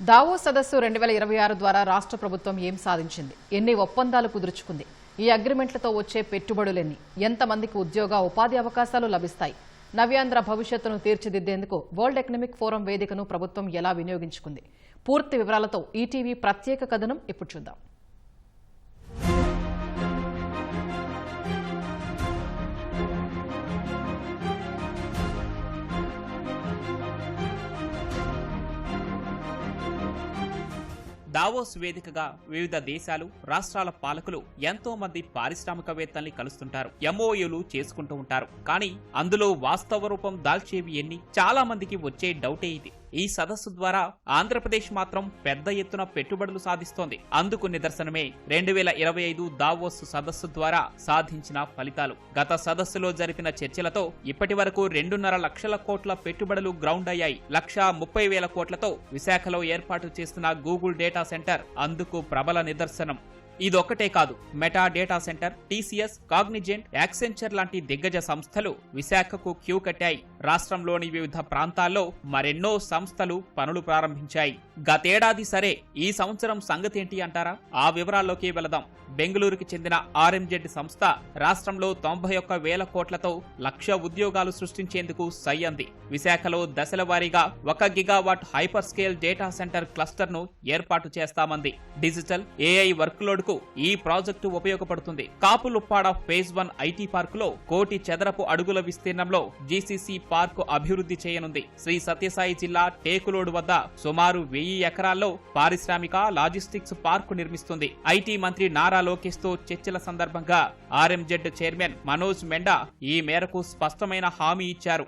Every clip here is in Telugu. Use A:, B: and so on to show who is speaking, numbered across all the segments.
A: దావోస్ సదస్సు 2026 ద్వారా రాష్ట్ర ప్రభుత్వం ఏం సాధించింది? ఎన్ని ఒప్పందాలు కుదుర్చుకుంది? ఈ అగ్రిమెంట్లతో వచ్చే పెట్టుబడులెన్ని? ఎంతమందికి ఉద్యోగ ఉపాధి అవకాశాలు లభిస్తాయి? నవ్యాంధ్ర భవిష్యత్తును తీర్చిదిద్దేందుకు వరల్డ్ ఎకనామిక్ ఫోరం వేదికను ప్రభుత్వం ఎలా వినియోగించుకుంది? పూర్తి వివరాలతో ఈటీవీ ప్రత్యేక కథనం ఇప్పుడు చూద్దాం.
B: దావోస్ వేదికగా వివిధ దేశాలు, రాష్ట్రాల పాలకులు ఎంతో మంది పారిశ్రామికవేత్తల్ని కలుస్తుంటారు, ఎంఓయూలు చేసుకుంటూ ఉంటారు. కానీ అందులో వాస్తవ రూపం దాల్చేవి ఎన్ని? చాలా మందికి వచ్చే డౌటే ఇది. ఈ సదస్సు ద్వారా ఆంధ్రప్రదేశ్ మాత్రం పెద్ద ఎత్తున పెట్టుబడులు సాధిస్తోంది. అందుకు నిదర్శనమే 2025 దావోస్ సదస్సు ద్వారా సాధించిన ఫలితాలు. గత సదస్సులో జరిపిన చర్చలతో ఇప్పటి వరకు 2.5 లక్షల కోట్ల పెట్టుబడులు గ్రౌండ్ అయ్యాయి. 1,30,000 కోట్లతో విశాఖలో ఏర్పాటు చేస్తున్న గూగుల్ డేటా సెంటర్ అందుకు ప్రబల నిదర్శనం. ఇదొక్కటే కాదు, meta data centre, TCS, Cognizant, Accenture లాంటి దిగ్గజ సంస్థలు విశాఖకు క్యూ కట్టాయి. రాష్ట్రంలోని వివిధ ప్రాంతాల్లో మరెన్నో సంస్థలు పనులు ప్రారంభించాయి. గతేడాది సరే, ఈ సంవత్సరం సంగతేంటి అంటారా? ఆ వివరాల్లోకి వెళదాం. బెంగళూరుకి చెందిన ఆర్ఎంజెడ్ సంస్థ రాష్ట్రంలో 91,000 కోట్లతో 1,00,000 ఉద్యోగాలు సృష్టించేందుకు సై అంది. విశాఖలో దశల వారీగా 1 gigawatt hyper scale data centre cluster ను ఏర్పాటు చేస్తామంది. డిజిటల్ ఏఐ వర్క్ లోడ్ కు ఈ ప్రాజెక్టు ఉపయోగపడుతుంది. కాపులుప్పాడ ఫేజ్ 1 ఐటీ పార్కులో 1 కోటి చదరపు అడుగుల విస్తీర్ణంలో జీసీసీ పార్కు అభివృద్ధి చేయనుంది. శ్రీ సత్యసాయి జిల్లా టేకులోడ్ వద్ద సుమారు 1000 ఎకరాల్లో పారిశ్రామిక లాజిస్టిక్స్ పార్కు నిర్మిస్తుంది. ఐటీ మంత్రి నారా లోకేష్ తో చర్చల సందర్భంగా ఆర్ఎంజెడ్ చైర్మన్ మనోజ్ మెండా ఈ మేరకు స్పష్టమైన హామీ ఇచ్చారు.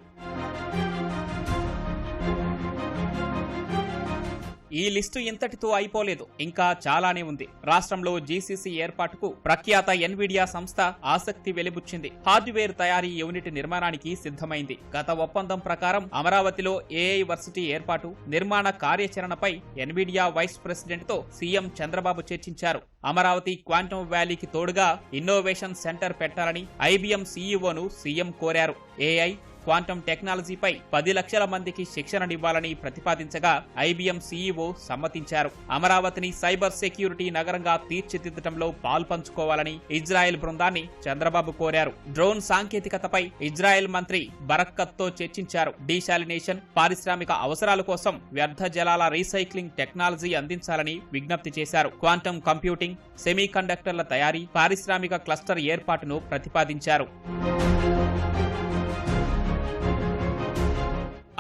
B: ఈ లిస్టు ఇంతటితో అయిపోలేదు, ఇంకా చాలానే ఉంది. రాష్ట్రంలో జీసీసీ ఏర్పాటుకు ప్రఖ్యాత ఎన్విడియా సంస్థ ఆసక్తి వెలిబుచ్చింది. హార్డ్వేర్ తయారీ యూనిట్ నిర్మాణానికి సిద్ధమైంది. గత ఒప్పందం ప్రకారం అమరావతిలో ఏఐ వర్సిటీ ఏర్పాటు, నిర్మాణ కార్యాచరణపై ఎన్విడియా వైస్ ప్రెసిడెంట్ తో సీఎం చంద్రబాబు చర్చించారు. అమరావతి క్వాంటమ్ వ్యాలీకి తోడుగా ఇన్నోవేషన్ సెంటర్ పెట్టాలని ఐబీఎం సీఈఓను సీఎం కోరారు. ఏఐ క్వాంటమ్ టెక్నాలజీపై 10 లక్షల మందికి శిక్షణనివ్వాలని ప్రతిపాదించగా ఐబీఎం సీఈఓ సమ్మతించారు. అమరావతిని సైబర్ సెక్యూరిటీ నగరంగా తీర్చిదిద్దడంలో పాల్పంచుకోవాలని ఇజ్రాయెల్ బృందాన్ని చంద్రబాబు కోరారు. డ్రోన్ సాంకేతికతపై ఇజ్రాయెల్ మంత్రి బరక్కత్ తో చర్చించారు. డీశాలినేషన్, పారిశ్రామిక అవసరాల కోసం వ్యర్థ జలాల రీసైక్లింగ్ టెక్నాలజీ అందించాలని విజ్ఞప్తి చేశారు. క్వాంటమ్ కంప్యూటింగ్, సెమీ కండక్టర్ల తయారీ, పారిశ్రామిక క్లస్టర్ ఏర్పాటును ప్రతిపాదించారు.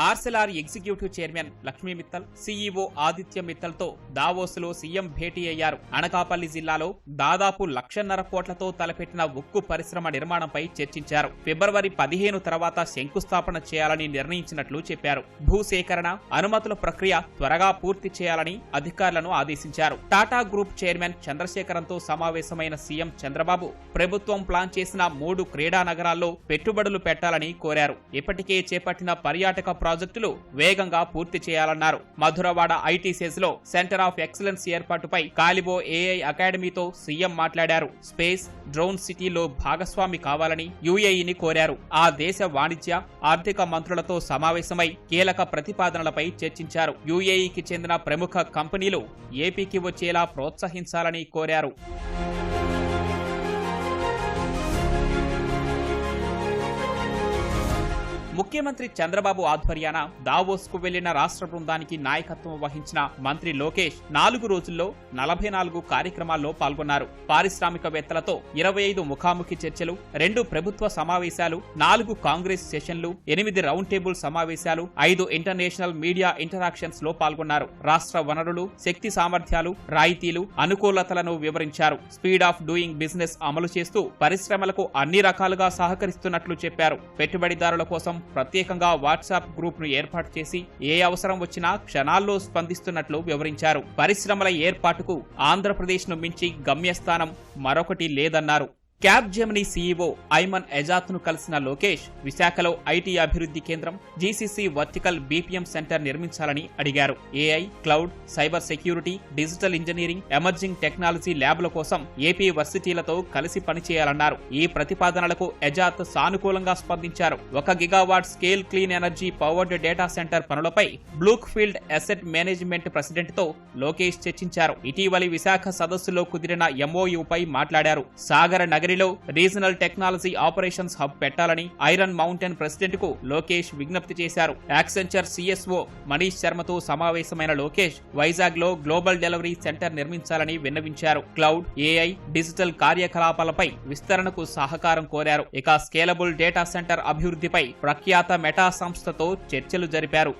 B: Arcelor executive chairman Lakshmi Mittal, CEO Aditya Mittal తో దావోస్ లో సీఎం భేటీ అయ్యారు. అనకాపల్లి జిల్లాలో దాదాపు 1,50,000 కోట్లతో తలపెట్టిన ఉక్కు పరిశ్రమ నిర్మాణంపై చర్చించారు. ఫిబ్రవరి 15 తర్వాత శంకుస్థాపన చేయాలని నిర్ణయించినట్లు చెప్పారు. భూసేకరణ, అనుమతుల ప్రక్రియ త్వరగా పూర్తి చేయాలని అధికారులను ఆదేశించారు. టాటా గ్రూప్ చైర్మన్ చంద్రశేఖరన్ తో సమావేశమైన సీఎం చంద్రబాబు ప్రభుత్వం ప్లాన్ చేసిన 3 క్రీడా నగరాల్లో పెట్టుబడులు పెట్టాలని కోరారు. ఇప్పటికే చేపట్టిన పర్యాటక ప్రాజెక్టులు వేగంగా పూర్తి చేయాలన్నారు. మధురవాడ ఐటీ సెజ్ లో సెంటర్ ఆఫ్ ఎక్సలెన్స్ ఏర్పాటుపై కాలిబో ఏఐ అకాడమీతో సీఎం మాట్లాడారు. స్పేస్, డ్రోన్ సిటీలో భాగస్వామి కావాలని యూఏఈని కోరారు. ఆ దేశ వాణిజ్య, ఆర్థిక మంత్రులతో సమావేశమై కీలక ప్రతిపాదనలపై చర్చించారు. యూఏఈకి చెందిన ప్రముఖ కంపెనీలు ఏపీకి వచ్చేలా ప్రోత్సహించాలని కోరారు. ముఖ్యమంత్రి చంద్రబాబు ఆధ్వర్యాన దావోస్ కు వెళ్లిన రాష్ట్ర బృందానికి నాయకత్వం వహించిన మంత్రి లోకేష్ 4 రోజుల్లో 44 కార్యక్రమాల్లో పాల్గొన్నారు. పారిశ్రామికవేత్తలతో 25 ముఖాముఖి చర్చలు, 2 ప్రభుత్వ సమావేశాలు, 4 కాంగ్రెస్ సెషన్లు, 8 రౌండ్ టేబుల్ సమావేశాలు, 5 ఇంటర్నేషనల్ మీడియా ఇంటరాక్షన్స్ లో పాల్గొన్నారు. రాష్ట్ర వనరులు, శక్తి సామర్థ్యాలు, రాయితీలు, అనుకూలతలను వివరించారు. స్పీడ్ ఆఫ్ డూయింగ్ బిజినెస్ అమలు చేస్తూ పరిశ్రమలకు అన్ని రకాలుగా సహకరిస్తున్నట్లు చెప్పారు. పెట్టుబడిదారుల కోసం ప్రత్యేకంగా వాట్సాప్ గ్రూప్ ను ఏర్పాటు చేసి ఏ అవసరం వచ్చినా క్షణాల్లో స్పందిస్తున్నట్లు వివరించారు. పరిశ్రమల ఏర్పాటుకు ఆంధ్రప్రదేశ్ ను మించి గమ్యస్థానం మరొకటి లేదన్నారు. క్యాబ్ జెమినీ సీఈఓ ఐమన్ ఎజాత్ ను కలిసిన లోకేష్ విశాఖలో ఐటీ అభివృద్ధి కేంద్రం జీసీసీ వర్టికల్ బీపీఎం సెంటర్ నిర్మించాలని అడిగారు. AI, cloud, cyber security, digital engineering, emerging technology ల్యాబ్ల కోసం ఏపీ వర్సిటీలతో కలిసి పనిచేయాలన్నారు. ఈ ప్రతిపాదనలకు ఎజాత్ సానుకూలంగా స్పందించారు. 1 gigawatt scale clean energy powered data centre పనులపై బ్లూక్ ఫీల్డ్ అసెట్ మేనేజ్మెంట్ ప్రెసిడెంట్ తో లోకేష్ చర్చించారు. ఇటీవలి విశాఖ సదస్సులో కుదిరిన ఎంఓయూపై మాట్లాడారు. సాగర నగరిలో రీజనల్ టెక్నాలజీ ఆపరేషన్స్ హబ్ పెట్టాలని ఐరన్ మౌంటైన్ ప్రెసిడెంట్ కు లోకేష్ విజ్ఞప్తి చేశారు. యాక్సెంచర్ సిఎస్ఓ మనీష్ శర్మతో సమావేశమైన లోకేష్ వైజాగ్ లో గ్లోబల్ డెలివరీ సెంటర్ నిర్మించాలని విన్నవించారు. క్లౌడ్, ఏఐ, డిజిటల్ కార్యకలాపాలపై విస్తరణకు సహకారం కోరారు. ఇక స్కేలబుల్ డేటా సెంటర్ అభివృద్ధిపై ప్రఖ్యాత మెటా సంస్థతో చర్చలు జరిపారు.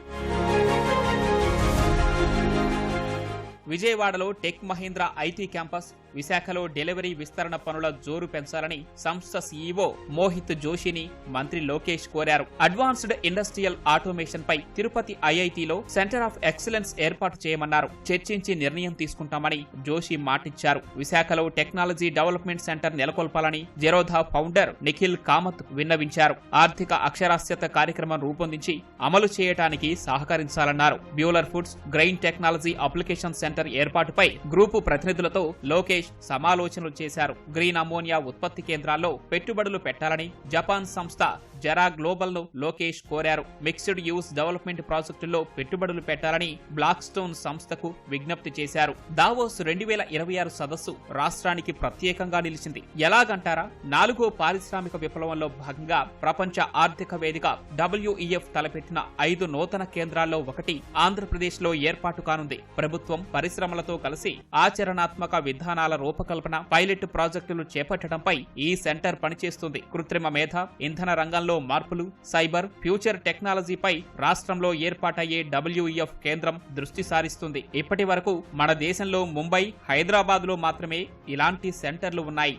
B: విజయవాడలో టెక్ మహీంద్రా ఐటీ క్యాంపస్, విశాఖలో డెలివరీ విస్తరణ పనుల జోరు పెంచాలని సంస్థ సీఈఓ మోహిత్ జోషిని మంత్రి లోకేష్ కోరారు. అడ్వాన్స్డ్ ఇండస్ట్రియల్ ఆటోమేషన్ పై తిరుపతి ఐఐటీలో సెంటర్ ఆఫ్ ఎక్సలెన్స్ ఏర్పాటు చేయమన్నారు. చర్చించి నిర్ణయం తీసుకుంటామని జోషి మాటిచ్చారు. విశాఖలో టెక్నాలజీ డెవలప్మెంట్ సెంటర్ నెలకొల్పాలని జెరోధా ఫౌండర్ నిఖిల్ కామత్ విన్నవించారు. ఆర్థిక అక్షరాస్యత కార్యక్రమం రూపొందించి అమలు చేయడానికి సహకరించాలన్నారు. Buhler foods grain technology application centre ఏర్పాటుపై గ్రూపు ప్రతినిధులతో లోకేష్ సమాలోచనలు చేశారు. గ్రీన్ అమోనియా ఉత్పత్తి కేంద్రాల్లో పెట్టుబడులు పెట్టాలని జపాన్ సంస్థ జెరా గ్లోబల్ ను లోకేష్ కోరారు. మిక్స్డ్ యూస్ డెవలప్మెంట్ ప్రాజెక్టుల్లో పెట్టుబడులు పెట్టాలని బ్లాక్ స్టోన్ సంస్థకు విజ్ఞప్తి చేశారు. దావోస్ 2026 సదస్సు రాష్ట్రానికి ప్రత్యేకంగా నిలిచింది. ఎలాగంటారా, 4వ పారిశ్రామిక విప్లవంలో భాగంగా ప్రపంచ ఆర్థిక వేదిక WEF తలపెట్టిన 5 నూతన కేంద్రాల్లో ఒకటి ఆంధ్రప్రదేశ్ లో ఏర్పాటు కానుంది. ప్రభుత్వం పరిశ్రమలతో కలిసి ఆచరణాత్మక విధానాల రూపకల్పన, పైలట్ ప్రాజెక్టులు చేపట్టడంపై ఈ సెంటర్ పనిచేస్తుంది. కృత్రిమ మేధ, ఇంధన రంగంలో మార్పులు, సైబర్, ఫ్యూచర్ టెక్నాలజీపై రాష్ట్రంలో ఏర్పాటయ్యే WEF కేంద్రం దృష్టి సారిస్తుంది. ఇప్పటి వరకు మన దేశంలో ముంబై, హైదరాబాద్ లో మాత్రమే ఇలాంటి సెంటర్లు ఉన్నాయి.